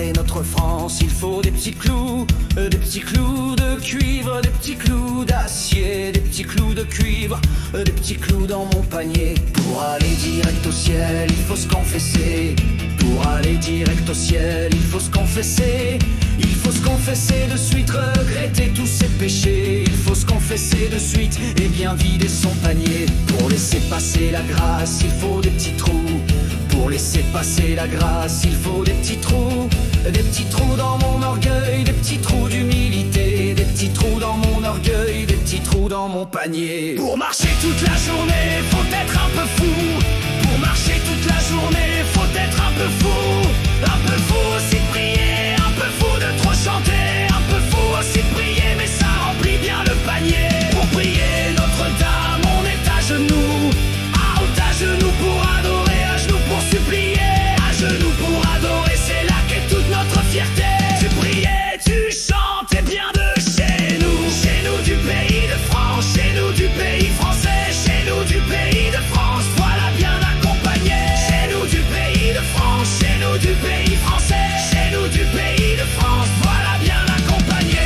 barrer notre France, il faut des petits clous de cuivre, des petits clous d'acier, des petits clous de cuivre, des petits clous dans mon panier. Pour aller direct au ciel, il faut se confesser. Pour aller direct au ciel, il faut se confesser. Il faut se confesser de suite, regretter tous ses péchés. Il faut se confesser de suite et bien vider son panier. Pour laisser passer la grâce, il faut des petits trous. Pour laisser passer la grâce, il faut des petits trous. Des petits trous dans mon orgueil, des petits trous d'humilité. Des petits trous dans mon orgueil, des petits trous dans mon panier. Pour marcher toute la journée, faut être un peu fou. Pour marcher toute la journée, faut être un peu fou. Un peu fou aussi de prier, un peu fou de trop chanter. Un peu fou aussi de prier, mais ça remplit bien le panier. Pour prier Notre-Dame, on est à genoux. À genoux pour adorer, à genoux pour supplier. À genoux pour adorer, c'est là qu'est toute notre fierté. Tu priais, tu chantais bien de chez nous du pays de France, chez nous du pays français, chez nous du pays de France, voilà bien accompagné. Chez nous du pays de France, chez nous du pays français, chez nous du pays de France, voilà bien accompagné.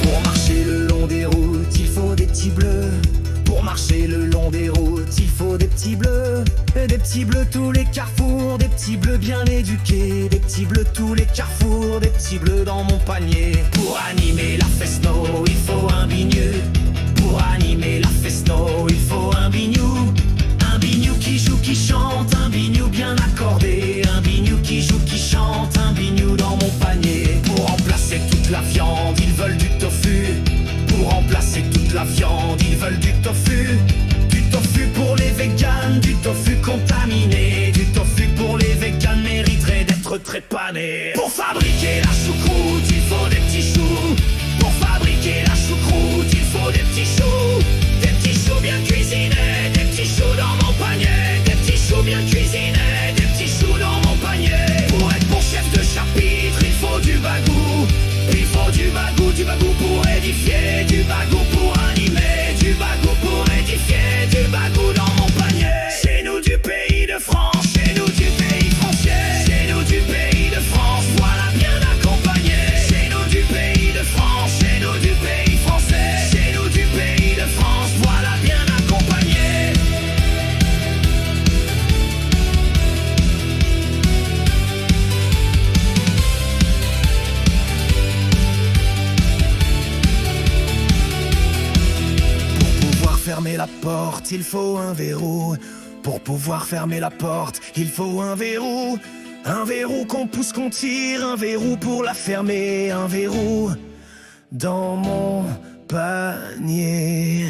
Pour marcher le long des routes, il faut des petits bleus. Pour marcher le long des routes, il faut des petits bleus. Des petits bleus tous les carrefours, des petits bleus bien éduqués. Des petits bleus tous les carrefours, des petits bleus dans mon panier. Pour animer la festo, il faut un bigneux. Pour animer la festo, il faut un bignou. Un bignou qui joue, qui chante, un bignou bien accordé. Un bignou qui joue, qui chante, un bignou dans mon panier. Pour remplacer toute la viande, ils veulent du tofu. Pour remplacer toute la viande, ils veulent du tofu. Du tofu pour les véganes, du tofu contaminé. Du tofu pour les véganes mériterait d'être trépané. Pour fabriquer la choucroute, il faut des petits choux. Pour fabriquer la choucroute, il faut des petits choux. Des petits choux bien cuisinés, des petits choux dans mon panier. Des petits choux bien cuisinés, des petits choux dans mon panier. Pour être bon chef de chapitre, il faut du bagou. Il faut du bagou pour édifier, du bagou pour animer, du bagou pour édifier, du bagou dans mon panier. Chez nous du pays de France, chez nous du pays français, chez nous du pays de France, voilà bien accompagné. Chez nous du pays de France, chez nous du pays français, chez nous du pays de France, voilà bien accompagné. Fermer la porte, il faut un verrou. Pour pouvoir fermer la porte, il faut un verrou. Un verrou qu'on pousse, qu'on tire, un verrou pour la fermer, un verrou dans mon panier.